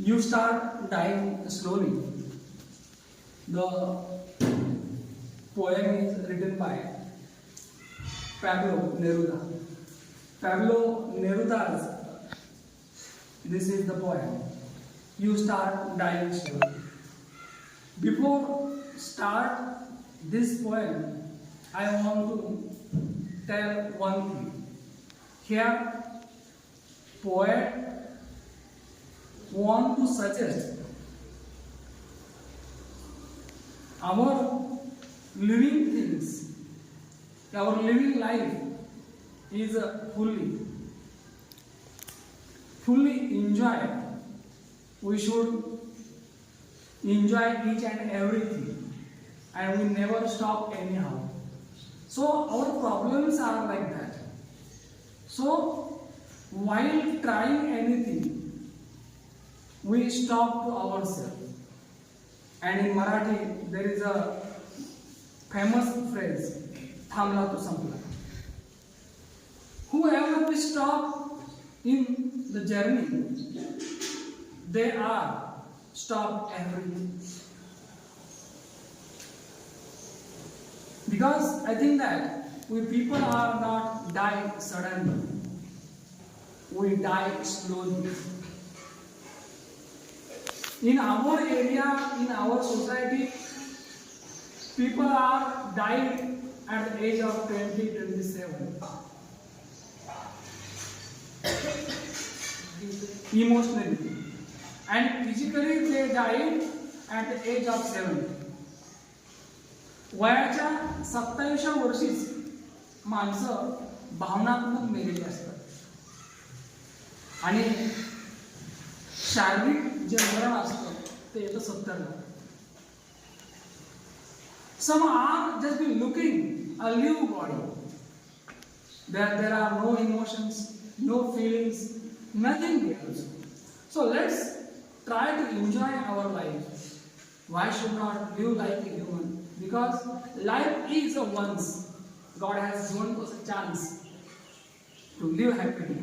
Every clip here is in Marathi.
You start dying slowly. The poem is written by Pablo Neruda. Pablo Neruda's, this is the poem. You start dying slowly. Before start this poem, I want to tell one thing. Here, poet want to suggest our living things, our living life is fully enjoy. We should enjoy each and everything, and we never stop anyhow. So our problems are like that. So while trying anything, we stop to ourselves. And in Marathi, there is a famous phrase, "Thamla to Sampla." Whoever we stop in the journey, they are stop everything. Because I think that we people are not die suddenly. We die slowly. In our area, in our society, people are died at the age of 20, 27. Emotionally. And physically they died at the age of 70. वयाच्या 27व्या वर्षीच माणसं भावनात्मक मेलेली असतात. आणि शारीरिक जे मरण असतं ते येतं 70ला. Some are just be looking a live body. There are no emotions, no feelings, nothing else. So let's try to enjoy our life. Why should not live like a human? Because life is a once. God has given us a chance to live happily.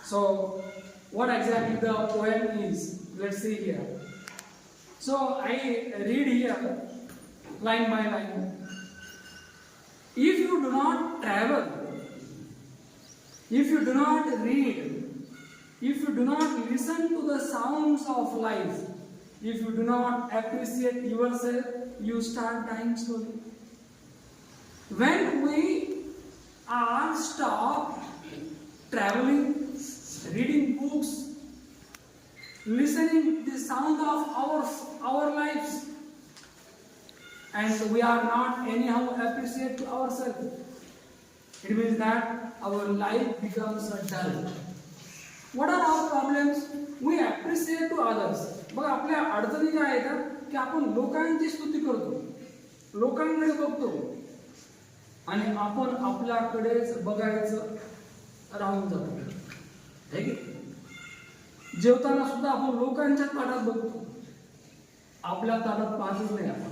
So what exactly the poem is? Let's see here. So I read here line by line. If you do not travel, if you do not read, if you do not listen to the sounds of life, if you do not appreciate yourself, you start dying slowly. When we are stopped traveling, reading books, listening the sound of our lives, and we are not anyhow appreciate to ourselves, it means that our life becomes dull. What are our problems? We appreciate to others. बघा आपल्या अडचणी काय येतात की आपण लोकांची स्तुती करतो, लोकांकडे बघतो आणि आपण आपल्याकडेच बघायचं राहून जातो. है की? जेवताना सुद्धा आपण लोकांच्या ताटात बघतो, आपल्या ताटात पाहतच नाही आपण.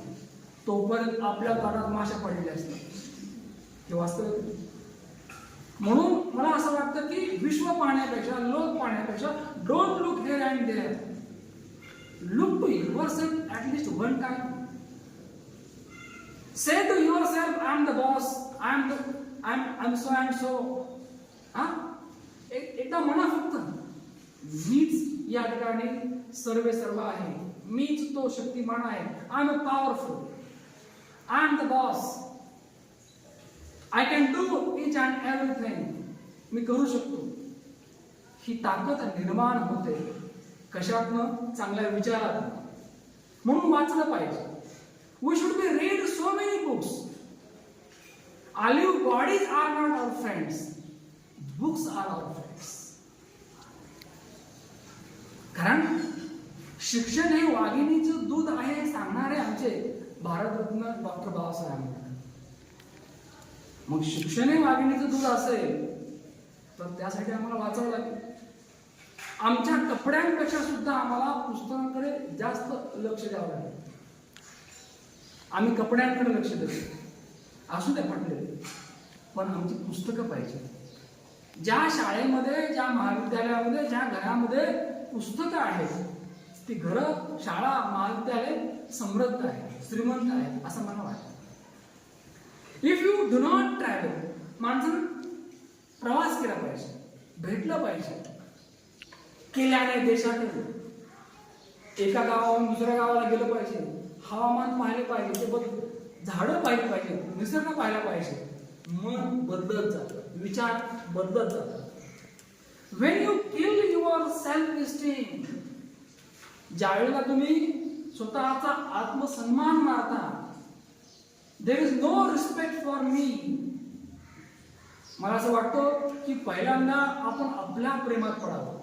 तोपर्यंत आपल्या ताटात माशा पडलेल्या असतात. हे वास्तविक. म्हणून मला असं वाटतं की विश्व पाहण्यापेक्षा, लोक पाहण्यापेक्षा, don't look here and there. Look to yourself at least one time. Say to yourself, I'm the boss. I'm so and so. एकदा म्हणा फक्त, मीच या ठिकाणी सर्व आहे. मीच तो शक्तिमान आहे. I'm a powerful. I'm the boss. I can do each and everything. मी करू शकतो. ही ताकद निर्माण होते कशातनं? चांगल्या विचारात. म्हणून वाचलं पाहिजे. We should be read so many books. Alive bodies are not our friends. Books are our friends. कारण शिक्षण हे वाघिणीचं दूध आहे सांगणारे आमचे भारतरत्न डॉक्टर बाबासाहेब आंबेडकर. मग शिक्षण हे वाघिणीचं दूध असेल तर त्यासाठी आम्हाला वाचावं लागेल. आमच्या कपड्यांपेक्षा सुद्धा आम्हाला पुस्तकांकडे जास्त लक्ष द्यावं लागेल. आम्ही कपड्यांकडे लक्ष देतो, असू द्या पटले, पण आमची पुस्तकं पाहिजे. ज्या शाळेमध्ये, ज्या महाविद्यालयामध्ये, ज्या घरामध्ये पुस्तकं आहेत ती घरं, शाळा, महाविद्यालय समृद्ध आहे, श्रीमंत आहे असं मला वाटतं. If you do not travel, माणसानं प्रवास केला पाहिजे, भेटलं पाहिजे. केल्याने देशात एका गावाहून दुसऱ्या गावाला गेलं पाहिजे, हवामान पाहिले पाहिजे, ते झाडं पाहिली पाहिजे, निसर्ग पाहिला पाहिजे. मन बदलत जातं, विचार बदलत जातात. When you kill your self-esteem, ज्यावेळेला तुम्ही स्वतःचा आत्मसन्मान मारता, there is no respect for me. मला असं वाटतं की पहिल्यांदा आपण आपल्या प्रेमात पडावं.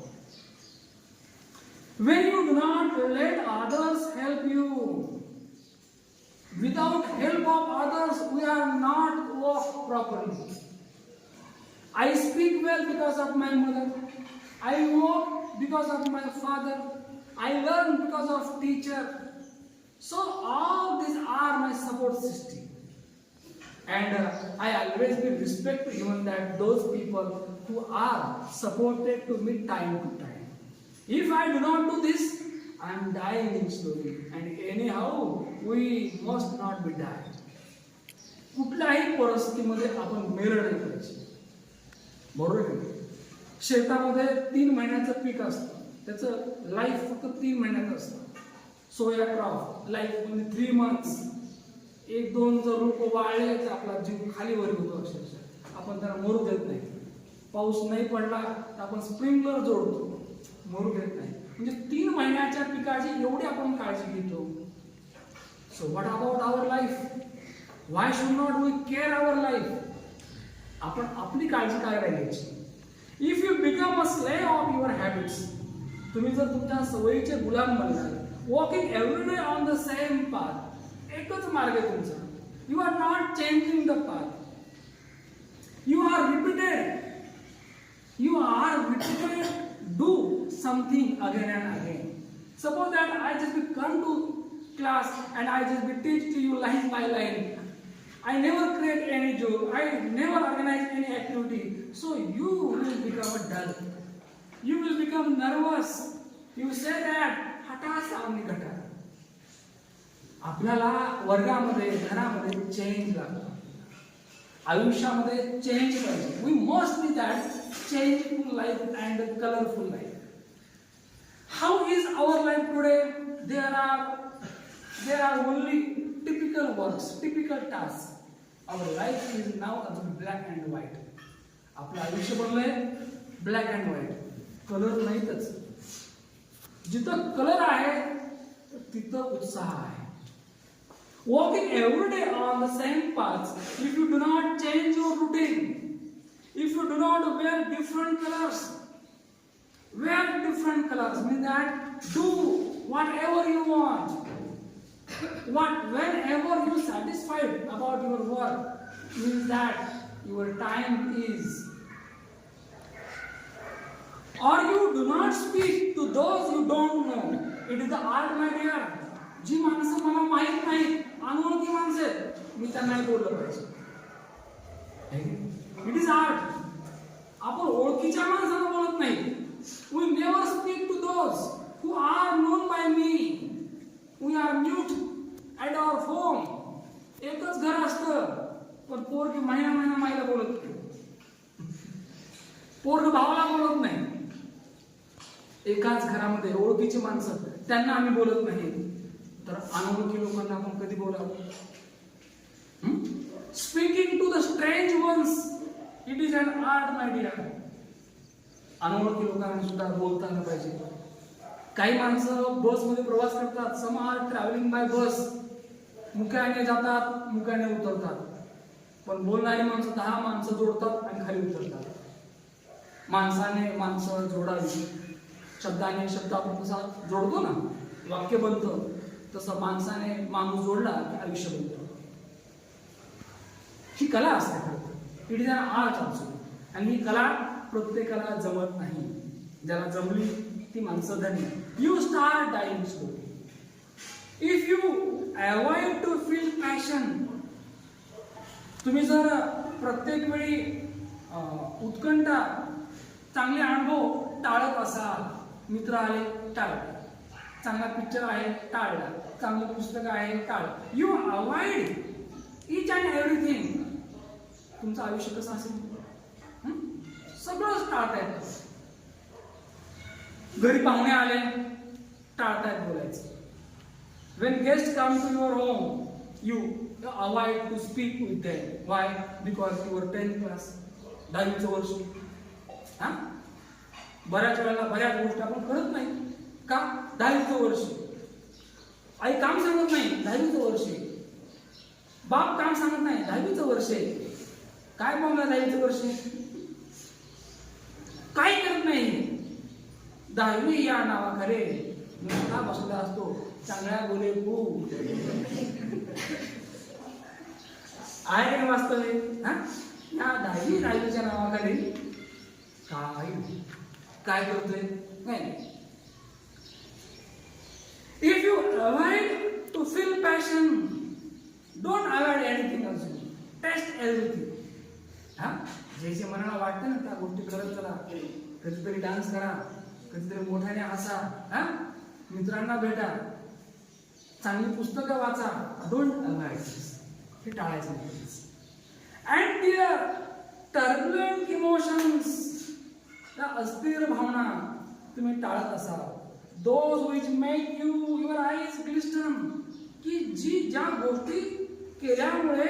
When you do not let others help you, without help of others we are not walk properly. I speak well because of my mother, I walk because of my father, I learn because of teacher. So all these are my support system. And I always give respect to even that those people who are supported to me time to time. If I do not do this, I am dying in slowly. And anyhow, we must not be dying. कुठल्याही परिस्थितीमध्ये आपण मेलं नाही पाहिजे. बरोबर आहे. शेतामध्ये 3 महिन्याचं पीक असतं, त्याचं लाईफ फक्त 3 महिन्याचं असतं. सोया क्रॉप लाईफ म्हणजे 3 months. 1-2 जर रोप वाळले तर आपला जीव खाली वर होतो अक्षरशः. आपण त्याला मरू देत नाही. पाऊस नाही पडला तर आपण स्प्रिंकलर जोडतो, मरू देत नाही. म्हणजे 3 महिन्याच्या पिकाची एवढी आपण काळजी घेतो. So what about our life? Why should not we care our life? आपण आपली काळजी काय राहायची? If you become a slave of your habits, तुम्ही जर तुमच्या सवयीचे गुलाम बनलात, walking every day on the same path, एकच मार्ग आहे तुमचा, you are not changing the path, you are repeated do something again and again. Suppose that I just come to class and I just teach to you line by line. I never create any joke, I never organize any activity, so you will become a dull, you will become nervous, you say that hata सामने घटा. आपल्याला वर्गामध्ये, घरामध्ये चेंज लागतो, आयुष्यामध्ये चेंज पाहिजे. We must be that changeful life and colorful life. How is our life today? There are only typical works, typical tasks. Our life is now black and white. आपलं आयुष्य बनलंय ब्लॅक अँड व्हाईट, कलर नाहीतच. जिथं कलर आहे तिथं उत्साह आहे. Walking every day on the same path, if you do not change your routine, if you do not wear different colors, means that do whatever you want, whenever you satisfied about your work, means that your time is, or you do not speak to those you don't know. It is the art, my dear. जी माणसं मला माहित नाही, अनोळखी माणसं आहेत, मी त्यांना बोललं पाहिजे. It is art. आपण ओळखीच्या माणसाला बोलत नाही. We never speak to those who are known by me. We are mute at our home. एकच घर असतं, पण पोरगी महिना माईला बोलत नाही, पोरग भावाला बोलत नाही. एकाच घरामध्ये ओळखीची माणसं, त्यांना आम्ही बोलत नाही, तर अनोळखी लोकांना आपण कधी बोलावं? Speaking to the strange ones, it is an art, my dear. अनोळखी लोकांना सुद्धा बोलता आलं पाहिजे. काही माणसं बसमध्ये प्रवास करतात, सम आर ट्रॅव्हलिंग बाय बस. मुक्याने जातात, मुक्याने उतरतात, पण बोलणारी माणसं 10 माणसं जोडतात आणि खाली उतरतात. माणसाने माणसं जोडावी, शब्दाने शब्द आपण कसा जोडतो ना, वाक्य बनतं, तसं माणसाने माणूस जोडला की आयुष्य बनतं. ही कला असते खरं. It is an art also. आणि ही कला प्रत्येकाला जमत नाही. ज्याला जमली ती माणसं धन्य. You start dying slowly. If you avoid to feel passion, तुम्ही जर प्रत्येक वेळी उत्कंठा, चांगले अनुभव टाळत असाल, मित्र आले टाळत, चांगला पिक्चर आहे टाळला, चांगलं पुस्तक आहे टाळ. You avoid each and everything. तुमचं आयुष्य कसं असेल? सगळंच टाळतायत. घरी पाहुणे आले, टाळतायत बोलायचं. When guest come to your home, you avoid to speak with them. Why? Because your 10th class, 10वीचं वर्ष. हा, बऱ्याच वेळेला बऱ्याच गोष्टी आपण करत नाही. का? 10वीचं वर्ष. आई काम सांगत नाही, 10वीचं वर्ष. बाप काम सांगत नाही, 10वीचं वर्ष. काय बोलणार 10वीचं वर्ष? काय करत नाही. 10वी या नावाखाली नुसता बसला असतो. चांगल्या बोले खूप आहे का वास्तविक? हा, या 10वीच्या नावाखाली काय करतोय? नाही. If you avoid to feel passion, don't avoid anything also. Test everything. हा, जे जे मनाला वाटतं ना त्या गोष्टी करत चला. कधीतरी डान्स करा, कधीतरी मोठ्याने हसा, हा, मित्रांना भेटा, चांगली पुस्तकं वाचा. डोंट अवॉइड, हे टाळायचं नाही. अँड देअर टर्बुलंट इमोशन्स, त्या अस्थिर भावना तुम्ही टाळत असाल. Those which make your eyes glisten, की ज्या गोष्टी केल्यामुळे,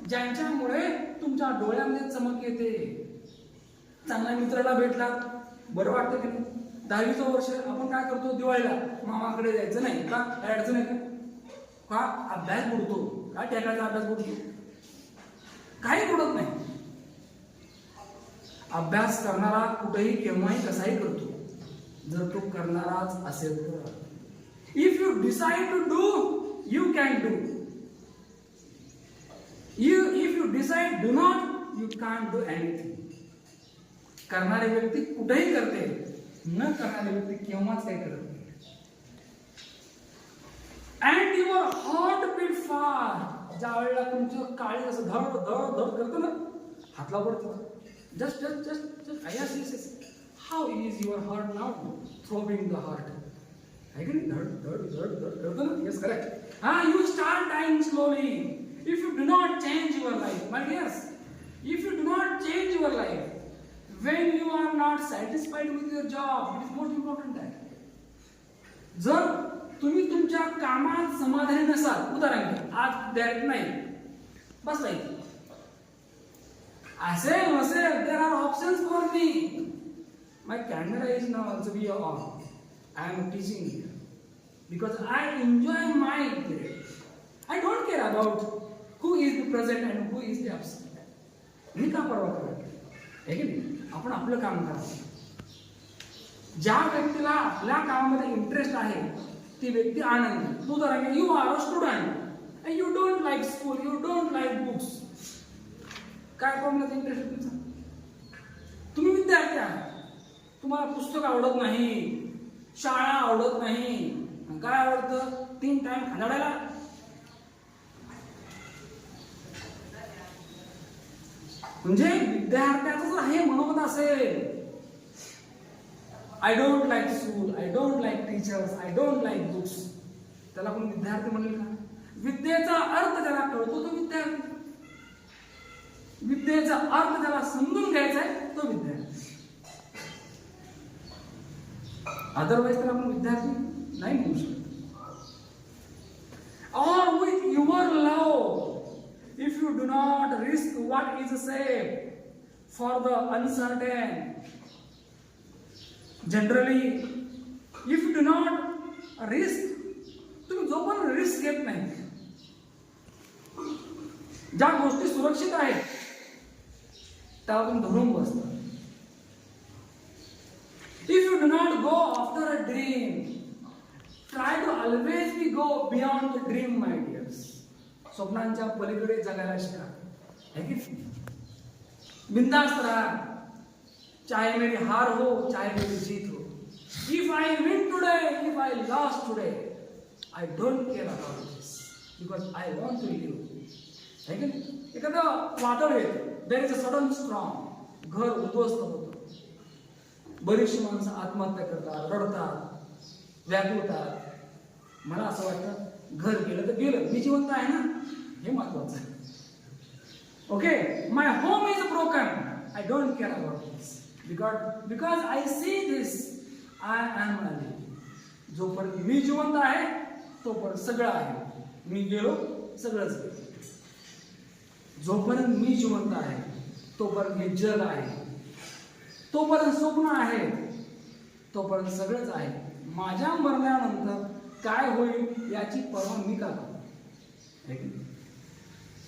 ज्यांच्यामुळे तुमच्या डोळ्यामध्ये चमक येते. चांगल्या मित्राला भेटला, बरं वाटतं की नाही? 10वीचं वर्ष आपण काय करतो? दिवाळीला मामाकडे जायचं नाही का? काय अडचण आहे का? अभ्यास बुडतो. काय टेकायचा अभ्यास बुडतो? काही बुडत नाही. अभ्यास करणारा कुठेही केव्हाही कसाही करतो, जर तो करणाराच असेल तर. If you decide to do, you can do. If you decide do not, you can do anything. करणारी व्यक्ती कुठेही करते, न करणारी व्यक्ती केव्हाच काही करत नाही. And your heart beat fast, ज्या वेळेला तुमचं काळी असं धड धड धड करतं ना, हातला पडतं. Just just just just yes, yes, yes. How is your heart now? Throbbing the heart. है कि नहीं? धड़ धड़ धड़ धड़ करते ना? Yes, correct. You start dying slowly if you do not change your life, my dears. If you do not change your life, when you are not satisfied with your job, it is most important that. जर तुम्ही तुमच्या कामात समाधानी नसाल, उदाहरण घ्या, आज डायरेक्ट नाही, बस नाही. असेल नसेल, there are options for me. My camera is now also be on. I am teaching here because I enjoy my period. I don't care about who is the present and who is the absent. मी का परवा करायचं? है की नाही? आपण आपलं काम करावं. ज्या व्यक्तीला आपल्या कामामध्ये इंटरेस्ट आहे ती व्यक्ती आनंदी. तू जर you are a student and you don't like school, you don't like books. काय प्रॉब्लेम इंटरेस्ट तुमचा? तुम्ही विद्यार्थी आहात, तुम्हाला पुस्तक आवडत नाही, शाळा आवडत नाही, काय आवडतं? 3 टाइम खादाडायला. म्हणजे विद्यार्थ्याचं जर हे मनोगत असेल, I don't like school, I don't like teachers, I don't like books, त्याला कोण विद्यार्थी म्हणेल का? विद्येचा अर्थ ज्याला कळतो तो विद्यार्थी. विद्येचा अर्थ ज्याला समजून घ्यायचा आहे तो विद्यार्थी. अदरवाईज तर आपण विद्यार्थी नाही म्हणू शकत. Or with your love, if you do not risk what is safe for the uncertain. Generally, if you do not risk, तुम्ही जो पण रिस्क घेत नाही, ज्या गोष्टी सुरक्षित आहेत त्यावर तुम्ही धरून बसता. If you do not go after a dream, try to always be go beyond the dream, my dears. स्वप्नांच्या पलीकडे जगायला शिका. है की बिंदास रहा, चाहे मेरी हार हो चाहे मेरी जीत हो. If I win today, if I lost today, I don't care about this because I want to live. है की एखादं वादळ येते, there is a sudden storm, घर उद्ध्वस्त होतं, बरीचशी माणसं आत्महत्या करतात, रडतात. व्याकुळता. मला असं वाटतं घर गेलं तर गेलं, मी जिवंत आहे ना, हे महत्वाचं आहे. Okay, my home is broken, I don't care about this, because I see this, I am alive. जोपर्यंत मी जिवंत आहे तोपर्यंत सगळं आहे, मी गेलो सगळंच गेलं. जोपर्यंत मी जिवंत आहे तोपर्यंत हे जग आहे, तोपर्यंत स्वप्न आहे, तोपर्यंत सगळंच आहे. माझ्या मरणानंतर काय होईल याची पर्वा मी का करू?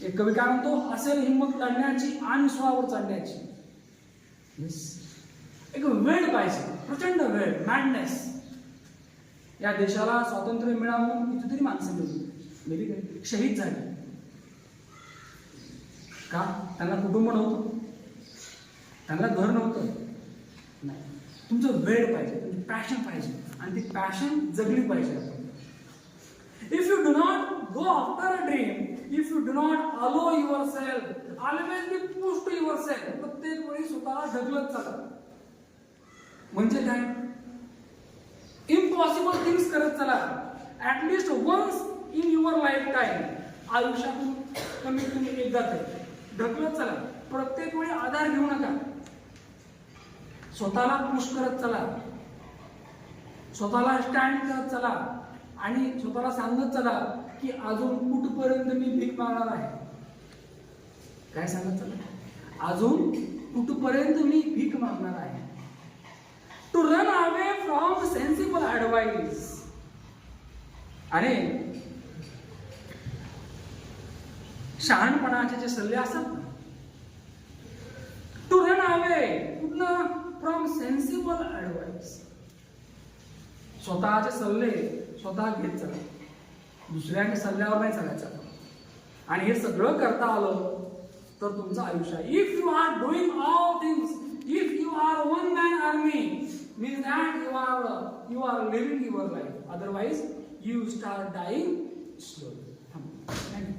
एक कवी काय म्हणतो, असेल हिंमत लढण्याची आणि स्वरावर चढण्याची. एक वेळ पाहिजे, प्रचंड वेळ, मॅडनेस. या देशाला स्वातंत्र्य मिळावं कितीतरी माणसं मिळली, शहीद झाली. का? त्यांना कुटुंब नव्हतं, त्यांना घर नव्हतं. नाही, तुमचं वेळ पाहिजे, तुमची पॅशन पाहिजे, आणि ती पॅशन जगली पाहिजे. If you do not go after a dream, if you do not allow yourself, always be push to yourself, प्रत्येक वेळी स्वतःला ढकलत चला. म्हणजे काय? इम्पॉसिबल थिंग्स करत चला. At least once in your life time, आयुष्यातून कमीत कमी एकदा तरी ढकलत चला. प्रत्येक वेळी आधार घेऊ नका, स्वतःला पुश करत चला, स्वतःला स्टँड करत चला, आणि स्वतःला सांगत चला की अजून कुठपर्यंत मी भीक मागणार आहे. काय सांगत चला? अजून कुठपर्यंत मी भीक मागणार आहे. To run away from sensible advice. आणि शहाणपणाचे जे सल्ले असतात ना, टू रन अवे कुठनं? From sensible advice. स्वतःचे सल्ले स्वतः घेत चला, दुसऱ्यांच्या सल्ल्यावर नाही चालायचं. आणि हे सगळं करता आलं तर तुमचं आयुष्य आहे. If you are doing all things, if you are one man army, means that you are living your life, otherwise you start dying slowly. Thank you.